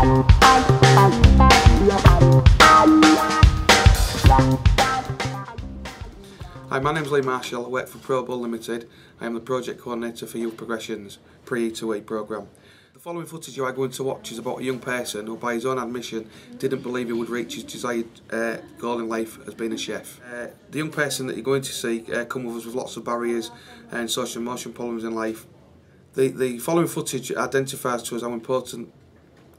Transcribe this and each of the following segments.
Hi, my name's Lee Marshall. I work for Ltd. I am the project coordinator for Youth Progressions pre-E2E programme. The following footage you are going to watch is about a young person who, by his own admission, didn't believe he would reach his desired goal in life as being a chef. The young person that you're going to see come with us with lots of barriers and social emotion problems in life. The following footage identifies to us how important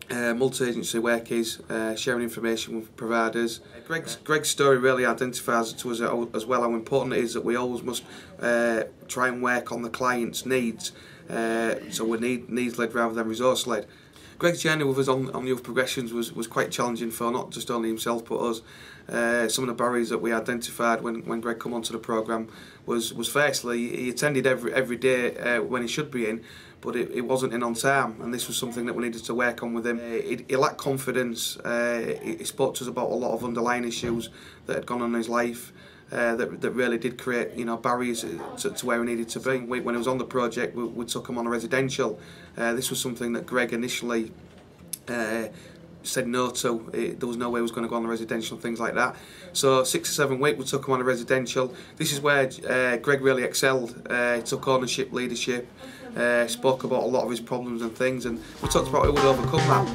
multi-agency work is, sharing information with providers. Greg's story really identifies to us as well how important it is that we always must try and work on the client's needs, so we're needs-led rather than resource-led. Greg's journey with us on Youth Progressions was quite challenging for not just only himself but us. Some of the barriers that we identified when Greg come onto the programme was firstly, he attended every day when he should be in, but it wasn't in on time, and this was something that we needed to work on with him. He lacked confidence. He spoke to us about a lot of underlying issues that had gone on in his life that really did create, you know, barriers to where he needed to be. When he was on the project, we took him on a residential. This was something that Greg initially said no to. There was no way he was going to go on the residential and things like that. So 6 or 7 weeks we took him on a residential. This is where Greg really excelled. He took ownership, leadership, spoke about a lot of his problems and things, and we talked about how he would overcome that.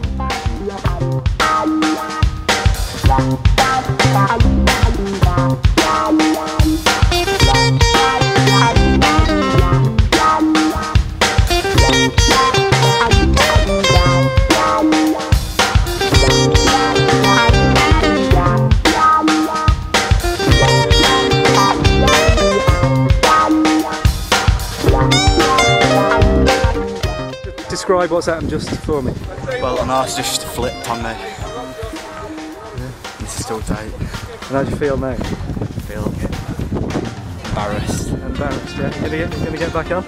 Describe what's happened just for me. Well, an arse just flipped on me. Yeah. This is still tight. And how do you feel now? I feel embarrassed. Embarrassed, yeah? You gonna get back on?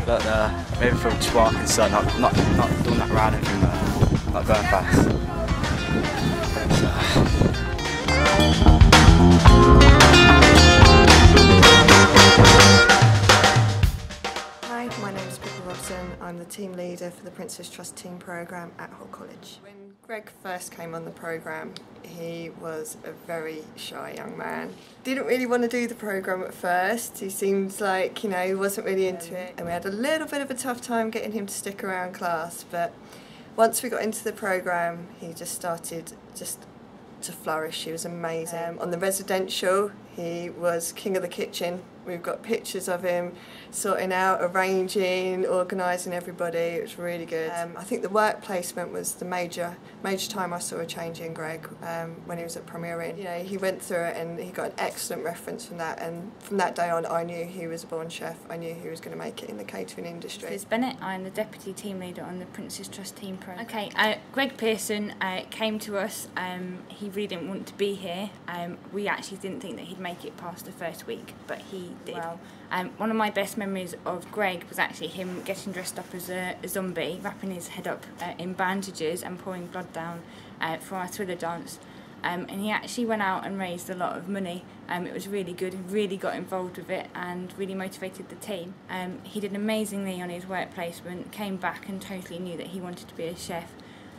Don't know. Maybe feel sparking sun. Not doing that riding thing though. Not going fast. My name is I'm the team leader for the Princess Trust Team Programme at Hull College. When Greg first came on the programme, he was a very shy young man. Didn't really want to do the programme at first. He seemed like, you know, he wasn't really into it. And we had a little bit of a tough time getting him to stick around class, but once we got into the programme, he just started to flourish. He was amazing. On the residential, he was king of the kitchen. We've got pictures of him sorting out, arranging, organising everybody. It was really good. I think the work placement was the major time I saw a change in Greg when he was at Premier Inn. You know, he went through it and he got an excellent reference from that, and from that day on I knew he was a born chef. I knew he was going to make it in the catering industry. Liz Bennett, I'm the Deputy Team Leader on the Princess Trust Team Programme. Okay, Greg Pearson came to us. He really didn't want to be here. We actually didn't think that he'd make it past the first week, but he did. Well, one of my best memories of Greg was actually him getting dressed up as a zombie, wrapping his head up in bandages and pouring blood down for our Thriller dance. And he actually went out and raised a lot of money. It was really good. He really got involved with it and really motivated the team. He did amazingly on his work placement, came back and totally knew that he wanted to be a chef.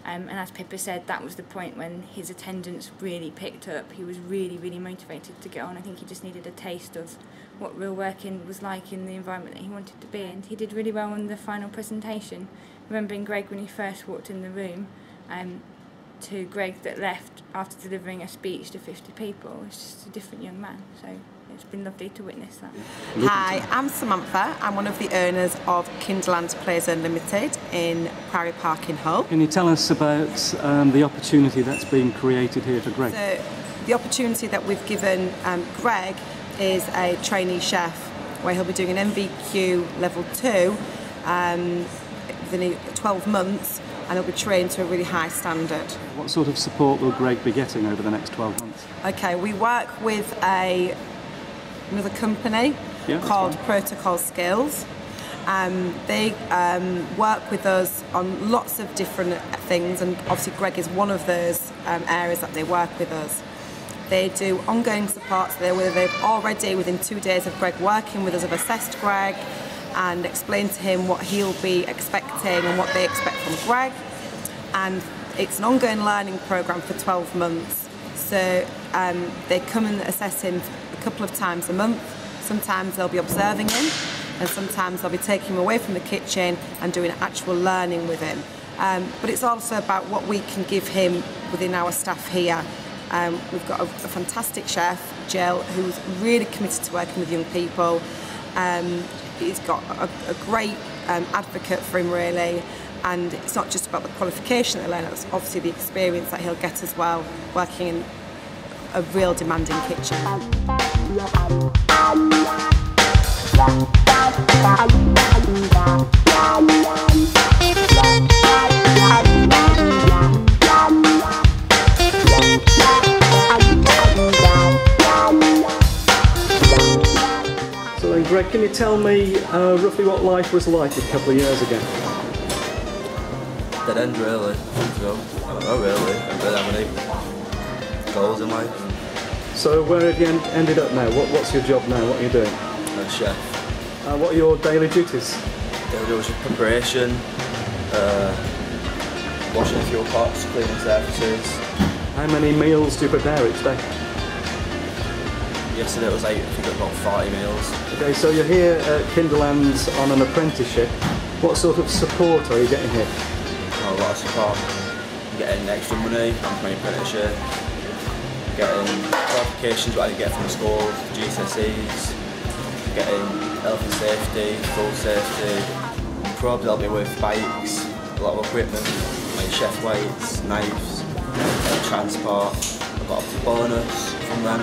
And as Pippa said, that was the point when his attendance really picked up. He was really, really motivated to get on. I think he just needed a taste of what real working was like in the environment that he wanted to be in. He did really well on the final presentation. Remembering Greg when he first walked in the room, to Greg that left after delivering a speech to 50 people, it's just a different young man. So it's been lovely to witness that. Hi, I'm Samantha. I'm one of the owners of Kinderland Plaza Limited in Priory Park in Hull. Can you tell us about the opportunity that's been created here for Greg? So, the opportunity that we've given Greg is a trainee chef where he'll be doing an MVQ level 2 within 12 months, and he'll be trained to a really high standard. What sort of support will Greg be getting over the next 12 months? Okay, we work with another company called Protocol Skills. They work with us on lots of different things, and obviously Greg is one of those areas that they work with us. They do ongoing support, so they've already, within 2 days of Greg working with us, have assessed Greg and explained to him what he'll be expecting and what they expect from Greg. and it's an ongoing learning programme for 12 months. So they come and assess him a couple of times a month. Sometimes they'll be observing him, and sometimes they'll be taking him away from the kitchen and doing actual learning with him. But it's also about what we can give him within our staff here. We've got a fantastic chef, Jill, who's really committed to working with young people. He's got a great advocate for him, really, and it's not just about the qualification that they learn, it's obviously the experience that he'll get as well, working in a real demanding kitchen. So then, Greg, can you tell me roughly what life was like a couple of years ago? Dead end, really. So, I don't know, really. I don't have any goals in life. So where have you ended up now? What's your job now? What are you doing? I'm a chef. What are your daily duties? Daily duties are preparation, washing fuel pots, cleaning surfaces. How many meals do you prepare each day? Yesterday it was I think it was about 40 meals. Okay, so you're here at Kinderlands on an apprenticeship. What sort of support are you getting here? A lot of support. Getting extra money from my apprenticeship. Getting qualifications what I get from the school, GCSEs. Getting health and safety, food safety. Probably help me with bikes, a lot of equipment, like chef weights, knives, transport. I got a bonus from them.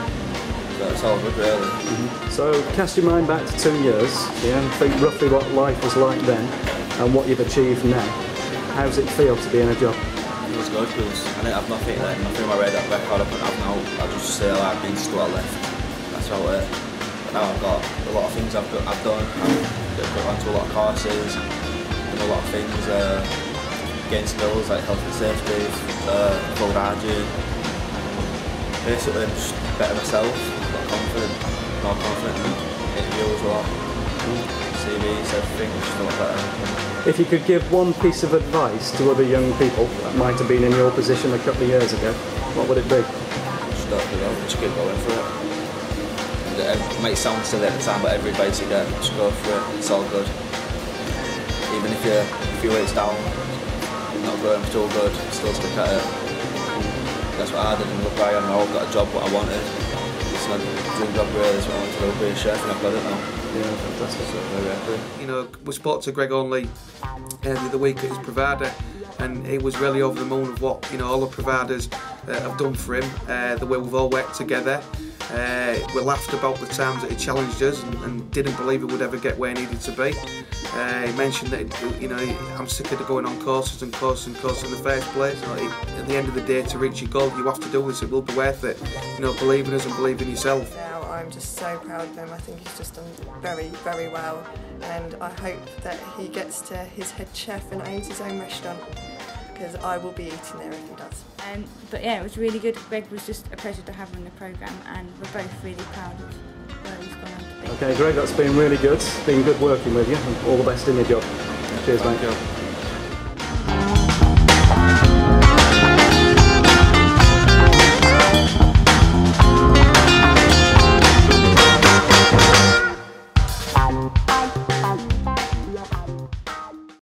So it's all good, really. So cast your mind back to 2 years, yeah, and think roughly what life was like then and what you've achieved now. How does it feel to be in a job? It was good because I didn't have nothing in my record I put up now. I just say I've been to school, I left. That's about it. But now I've got a lot of things I've done. I've got onto a lot of courses, done a lot of things, gained skills like health and safety, food hygiene. Basically, I'm just better myself, more confident in interviews a lot. CVs, everything, just a lot better. If you could give one piece of advice to other young people that might have been in your position a couple of years ago, what would it be? Just don't give up, just keep going for it. It might sound silly at the time, but every advice you get, just go for it, it's all good. Even if you're a few weeks down, not going too good, still stick at it. That's what I did, and look where I am now. I've got a job what I wanted. It's my dream job really, is what I wanted to do, be a chef, and I've got it now. Yeah, fantastic. So I'm very happy. You know, we spoke to Greg only the other week at his provider, and he was really over the moon of what, you know, all the providers have done for him, the way we've all worked together. We laughed about the times that he challenged us and didn't believe he would ever get where he needed to be. He mentioned that, you know, I'm sick of going on courses and courses and courses in the first place. At the end of the day, to reach your goal, you have to do this. It will be worth it. You know, believe in us and believe in yourself. Now I'm just so proud of him. I think he's just done very, very well, and I hope that he gets to his head chef and owns his own restaurant, because I will be eating there if he does. But yeah, it was really good. Greg was just a pleasure to have on the programme, and we're both really proud of where he's gone on to be. Okay, Greg, that's been really good. It's been good working with you, and all the best in your job. Cheers, mate. Thank you.